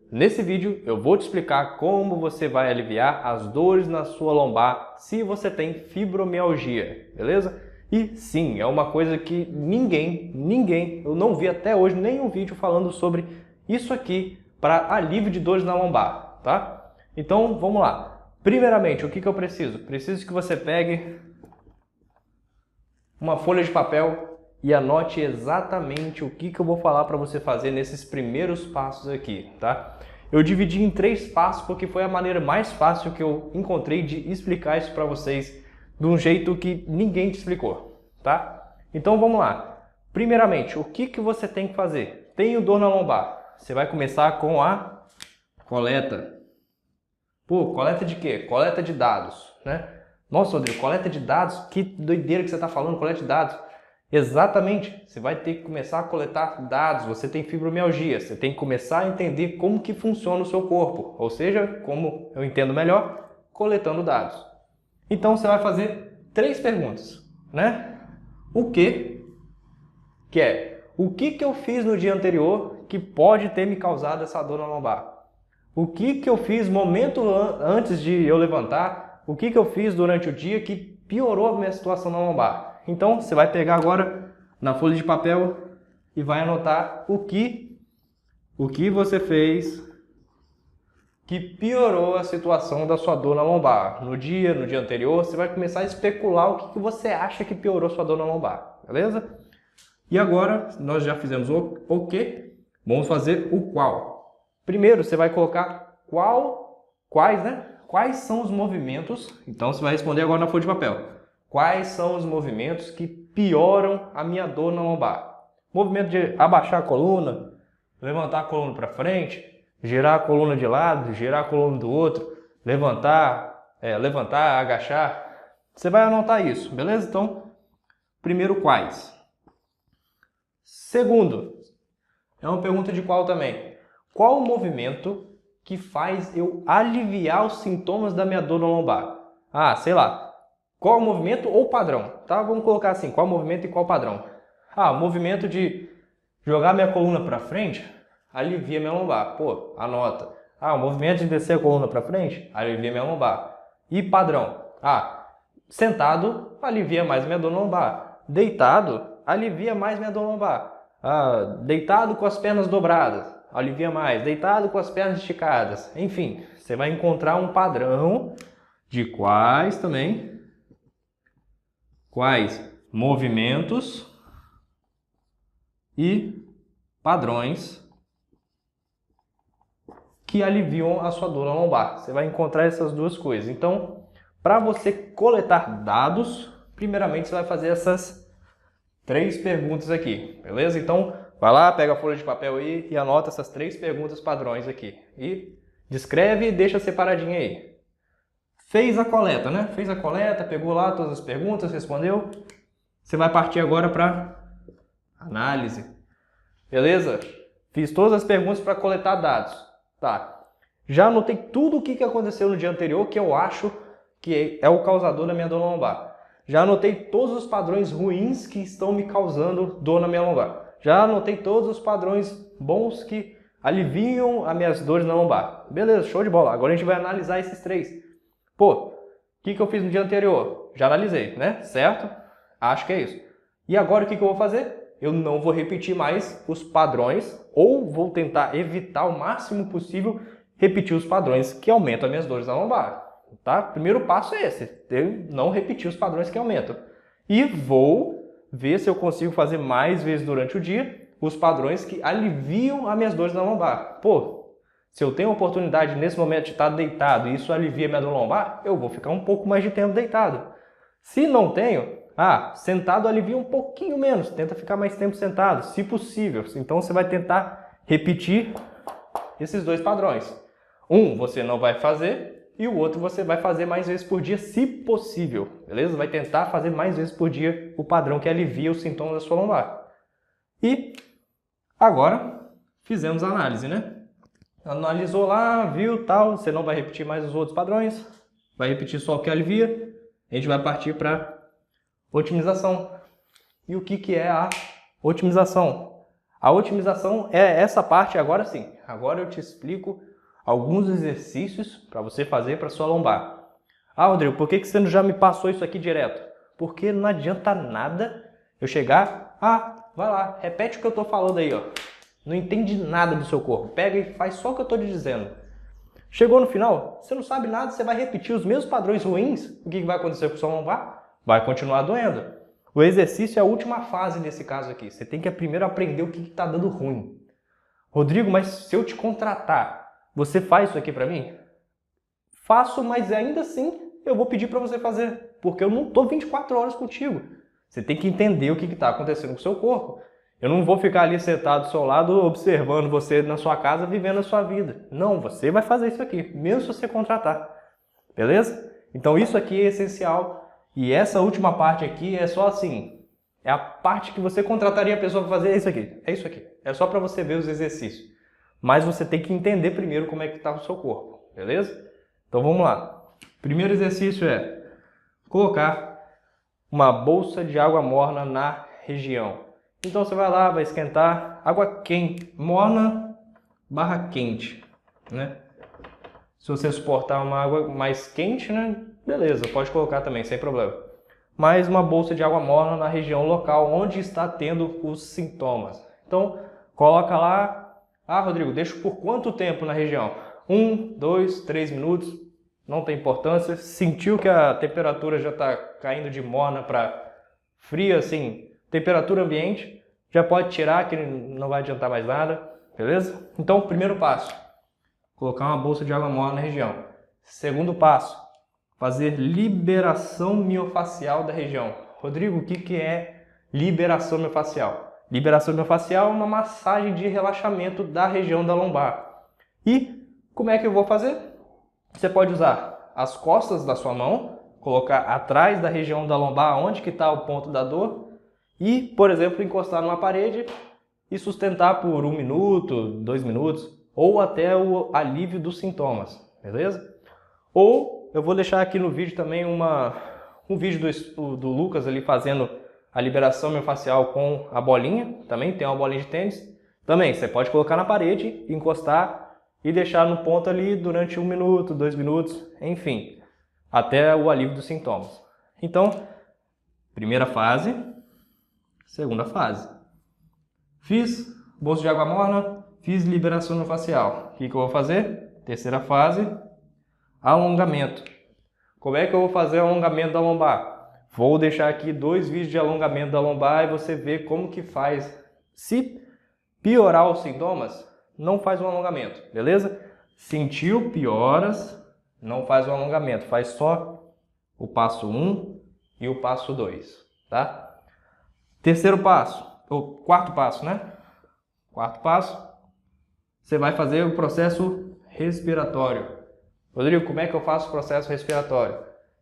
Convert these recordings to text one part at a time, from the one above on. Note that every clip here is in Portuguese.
Nesse vídeo eu vou te explicar como você vai aliviar as dores na sua lombar se você tem fibromialgia, beleza? E sim, é uma coisa que ninguém, eu não vi até hoje nenhum vídeo falando sobre isso aqui para alívio de dores na lombar, tá? Então vamos lá. Primeiramente, o que eu preciso? Preciso que você pegue uma folha de papel e anote exatamente o que eu vou falar para você fazer nesses primeiros passos aqui, tá? Eu dividi em 3 passos porque foi a maneira mais fácil que eu encontrei de explicar isso para vocês de um jeito que ninguém te explicou, tá? Então vamos lá. Primeiramente, o que você tem que fazer? Tenho dor na lombar. Você vai começar com a coleta. Pô, coleta de quê? Coleta de dados, né? Nossa, Rodrigo, coleta de dados? Que doideira que você está falando, coleta de dados. Exatamente, você vai ter que começar a coletar dados, você tem fibromialgia, você tem que começar a entender como que funciona o seu corpo, ou seja, como eu entendo melhor, coletando dados. Então você vai fazer 3 perguntas, né? O que é? O que eu fiz no dia anterior que pode ter me causado essa dor na lombar? O que eu fiz momento antes de eu levantar? O que eu fiz durante o dia que piorou a minha situação na lombar? Então, você vai pegar agora na folha de papel e vai anotar o que você fez que piorou a situação da sua dor na lombar. No dia anterior, você vai começar a especular o que você acha que piorou sua dor na lombar, beleza? E agora, nós já fizemos o que, vamos fazer o qual. Primeiro, você vai colocar quais são os movimentos, então você vai responder agora na folha de papel. Quais são os movimentos que pioram a minha dor na lombar? Movimento de abaixar a coluna, levantar a coluna para frente, girar a coluna de lado, girar a coluna do outro, levantar, agachar. Você vai anotar isso, beleza? Então, primeiro quais. Segundo, é uma pergunta de qual também. Qual o movimento que faz eu aliviar os sintomas da minha dor na lombar? Ah, sei lá. Qual o movimento ou padrão? Tá? Vamos colocar assim, qual movimento e qual padrão? Ah, o movimento de jogar minha coluna para frente alivia minha lombar. Pô, anota. Ah, o movimento de descer a coluna para frente alivia minha lombar. E padrão? Ah, sentado alivia mais minha dor na lombar. Deitado alivia mais minha dor na lombar. Ah, deitado com as pernas dobradas alivia mais. Deitado com as pernas esticadas. Enfim, você vai encontrar um padrão de quais movimentos e padrões que aliviam a sua dor na lombar. Você vai encontrar essas duas coisas. Então, para você coletar dados, primeiramente você vai fazer essas 3 perguntas aqui, beleza? Então, vai lá, pega a folha de papel aí e anota essas 3 perguntas padrões aqui. E descreve e deixa separadinho aí. Fez a coleta, né? Fez a coleta, pegou lá todas as perguntas, respondeu. Você vai partir agora para análise. Beleza? Fiz todas as perguntas para coletar dados. Tá. Já anotei tudo o que aconteceu no dia anterior que eu acho que é o causador da minha dor na lombar. Já anotei todos os padrões ruins que estão me causando dor na minha lombar. Já anotei todos os padrões bons que aliviam as minhas dores na lombar. Beleza, show de bola. Agora a gente vai analisar esses 3. Pô, o que eu fiz no dia anterior? Já analisei, né? Certo? Acho que é isso. E agora o que eu vou fazer? Eu não vou repetir mais os padrões, ou vou tentar evitar o máximo possível repetir os padrões que aumentam as minhas dores na lombar. Tá? Primeiro passo é esse, eu não repetir os padrões que aumentam. E vou ver se eu consigo fazer mais vezes durante o dia os padrões que aliviam as minhas dores na lombar. Pô, se eu tenho a oportunidade nesse momento de estar deitado e isso alivia minha dor lombar, eu vou ficar um pouco mais de tempo deitado. Se não tenho, sentado alivia um pouquinho menos, tenta ficar mais tempo sentado, se possível. Então você vai tentar repetir esses 2 padrões. Um você não vai fazer e o outro você vai fazer mais vezes por dia, se possível. Beleza? Vai tentar fazer mais vezes por dia o padrão que alivia os sintomas da sua lombar. E agora fizemos a análise, né? Analisou lá, viu, tal, você não vai repetir mais os outros padrões, vai repetir só o que alivia, a gente vai partir para otimização. E o que é a otimização? A otimização é essa parte agora sim, Agora eu te explico alguns exercícios para você fazer para sua lombar. Ah, Rodrigo, por que você já me passou isso aqui direto? Porque não adianta nada eu chegar, vai lá, repete o que eu estou falando aí, ó. Não entende nada do seu corpo, pega e faz só o que eu estou te dizendo. Chegou no final, você não sabe nada, você vai repetir os mesmos padrões ruins, o que vai acontecer com o seu lombar? Vai continuar doendo. O exercício é a última fase nesse caso aqui, você tem que primeiro aprender o que está dando ruim. Rodrigo, mas se eu te contratar, você faz isso aqui para mim? Faço, mas ainda assim eu vou pedir para você fazer, porque eu não estou 24 horas contigo. Você tem que entender o que está acontecendo com o seu corpo. Eu não vou ficar ali sentado do seu lado observando você na sua casa vivendo a sua vida. Não, você vai fazer isso aqui, mesmo se você contratar. Beleza? Então isso aqui é essencial. E essa última parte aqui é só assim, é a parte que você contrataria a pessoa para fazer, é isso aqui. É isso aqui. É só para você ver os exercícios. Mas você tem que entender primeiro como é que está o seu corpo. Beleza? Então vamos lá. Primeiro exercício é colocar uma bolsa de água morna na região. Então você vai lá, vai esquentar água quente, morna barra quente, né? Se você suportar uma água mais quente, né? Beleza, pode colocar também, sem problema. Mais uma bolsa de água morna na região local onde está tendo os sintomas. Então coloca lá, Rodrigo, deixa por quanto tempo na região? 1, 2, 3 minutos. Não tem importância. Sentiu que a temperatura já está caindo de morna para fria, assim, temperatura ambiente, já pode tirar, que não vai adiantar mais nada, beleza? Então, primeiro passo, colocar uma bolsa de água morna na região. Segundo passo, fazer liberação miofascial da região. Rodrigo, o que é liberação miofascial? Liberação miofascial é uma massagem de relaxamento da região da lombar. E como é que eu vou fazer? Você pode usar as costas da sua mão, colocar atrás da região da lombar, onde que está o ponto da dor, e, por exemplo, encostar numa parede e sustentar por 1 minuto, 2 minutos, ou até o alívio dos sintomas, beleza? Ou eu vou deixar aqui no vídeo também um vídeo do Lucas ali fazendo a liberação miofascial com a bolinha, também tem uma bolinha de tênis. Também, você pode colocar na parede, encostar e deixar no ponto ali durante 1 minuto, 2 minutos, enfim, até o alívio dos sintomas. Então, primeira fase, segunda fase. Fiz bolsa de água morna, fiz liberação miofascial. O que eu vou fazer? Terceira fase, alongamento. Como é que eu vou fazer o alongamento da lombar? Vou deixar aqui 2 vídeos de alongamento da lombar e você vê como que faz. Se piorar os sintomas, não faz um alongamento, beleza? Sentiu pioras, não faz um alongamento, faz só o passo 1 e o passo 2, tá? Terceiro passo, ou quarto passo, né? Quarto passo, você vai fazer o processo respiratório. Rodrigo, como é que eu faço o processo respiratório?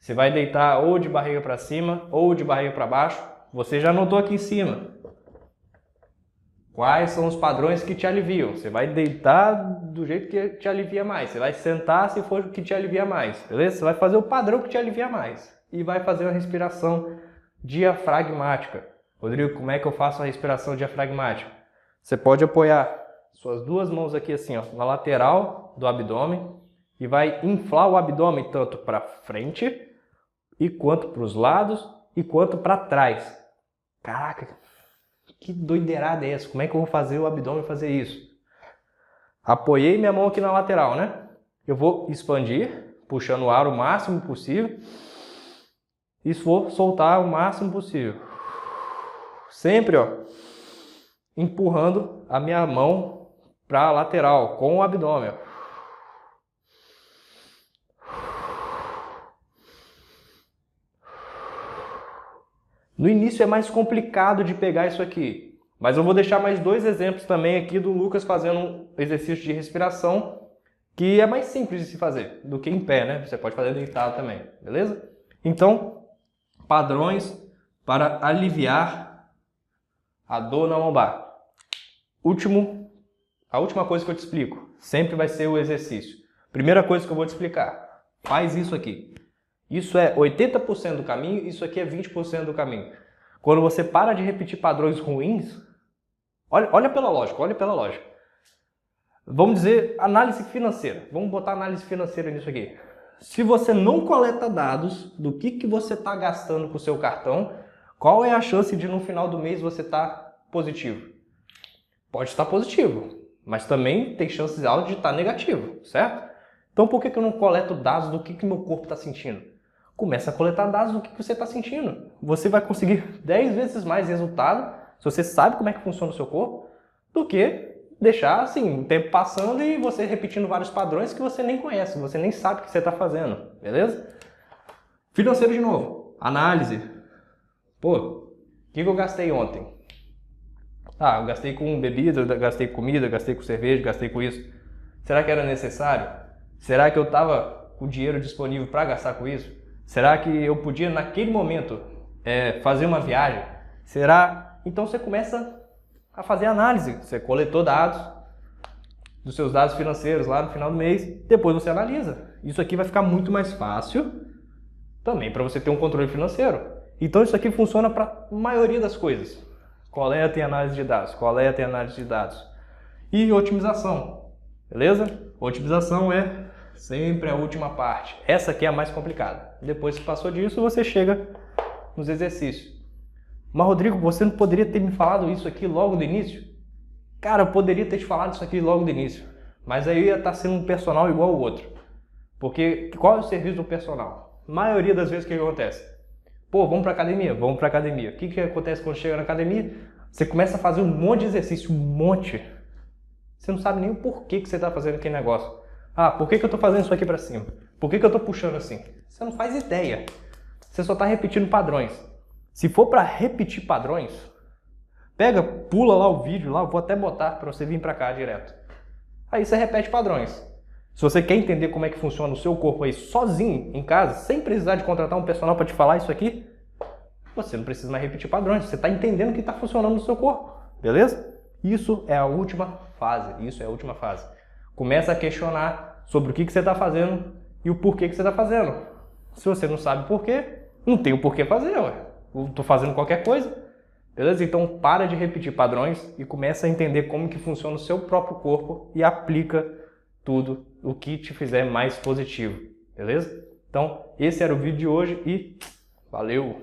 Você vai deitar ou de barriga para cima ou de barriga para baixo. Você já notou aqui em cima. Quais são os padrões que te aliviam? Você vai deitar do jeito que te alivia mais. Você vai sentar se for o que te alivia mais. Beleza? Você vai fazer o padrão que te alivia mais. E vai fazer uma respiração diafragmática. Rodrigo, como é que eu faço a respiração diafragmática? Você pode apoiar suas 2 mãos aqui assim, ó, na lateral do abdômen e vai inflar o abdômen tanto para frente e quanto para os lados e quanto para trás. Caraca! Que doideirada é essa? Como é que eu vou fazer o abdômen fazer isso? Apoiei minha mão aqui na lateral, né? Eu vou expandir, puxando o ar o máximo possível. E vou soltar o máximo possível. Sempre, ó, empurrando a minha mão para a lateral, com o abdômen. No início é mais complicado de pegar isso aqui, mas eu vou deixar mais 2 exemplos também aqui do Lucas fazendo um exercício de respiração que é mais simples de se fazer do que em pé, né? Você pode fazer deitado também, beleza? Então, padrões para aliviar a dor na lombar. A última coisa que eu te explico sempre vai ser o exercício. Primeira coisa que eu vou te explicar, faz isso aqui. Isso é 80% do caminho, isso aqui é 20% do caminho. Quando você para de repetir padrões ruins, olha pela lógica, olha pela lógica. Vamos dizer análise financeira. Vamos botar análise financeira nisso aqui. Se você não coleta dados do que você está gastando com o seu cartão, qual é a chance de no final do mês você estar positivo? Pode estar positivo, mas também tem chances altas de estar negativo, certo? Então por que eu não coleto dados do que meu corpo está sentindo? Começa a coletar dados do que você está sentindo. Você vai conseguir 10 vezes mais resultado se você sabe como é que funciona o seu corpo do que deixar assim, o tempo passando e você repetindo vários padrões que você nem conhece, você nem sabe o que você está fazendo, beleza? Financeiro de novo, análise. Pô, o que eu gastei ontem? Ah, eu gastei com bebida, eu gastei com comida, gastei com cerveja, gastei com isso. Será que era necessário? Será que eu estava com dinheiro disponível para gastar com isso? Será que eu podia naquele momento fazer uma viagem? Será? Então você começa a fazer análise. Você coletou dados dos seus dados financeiros lá no final do mês, depois você analisa. Isso aqui vai ficar muito mais fácil também para você ter um controle financeiro. Então isso aqui funciona para a maioria das coisas. Coleta e análise de dados, coleta e análise de dados. E otimização, beleza? Otimização é sempre a última parte. Essa aqui é a mais complicada. Depois que passou disso, você chega nos exercícios. Mas Rodrigo, você não poderia ter me falado isso aqui logo do início? Cara, eu poderia ter te falado isso aqui logo do início. Mas aí eu ia estar sendo um personal igual o outro. Porque qual é o serviço do personal? A maioria das vezes o que acontece? Pô, vamos pra academia? Vamos pra academia. O que acontece quando chega na academia? Você começa a fazer um monte de exercício, um monte. Você não sabe nem o porquê que você está fazendo aquele negócio. Ah, por que eu estou fazendo isso aqui pra cima? Por que eu estou puxando assim? Você não faz ideia. Você só está repetindo padrões. Se for para repetir padrões, pega, pula lá o vídeo, lá, eu vou até botar para você vir para cá direto. Aí você repete padrões. Se você quer entender como é que funciona o seu corpo aí sozinho, em casa, sem precisar de contratar um personal para te falar isso aqui, você não precisa mais repetir padrões. Você está entendendo o que está funcionando no seu corpo, beleza? Isso é a última fase. Isso é a última fase. Começa a questionar sobre o que você está fazendo e o porquê que você está fazendo. Se você não sabe porquê, não tem o porquê fazer, ué. Eu tô fazendo qualquer coisa, beleza? Então para de repetir padrões e começa a entender como que funciona o seu próprio corpo e aplica tudo o que te fizer mais positivo, beleza? Então esse era o vídeo de hoje e valeu!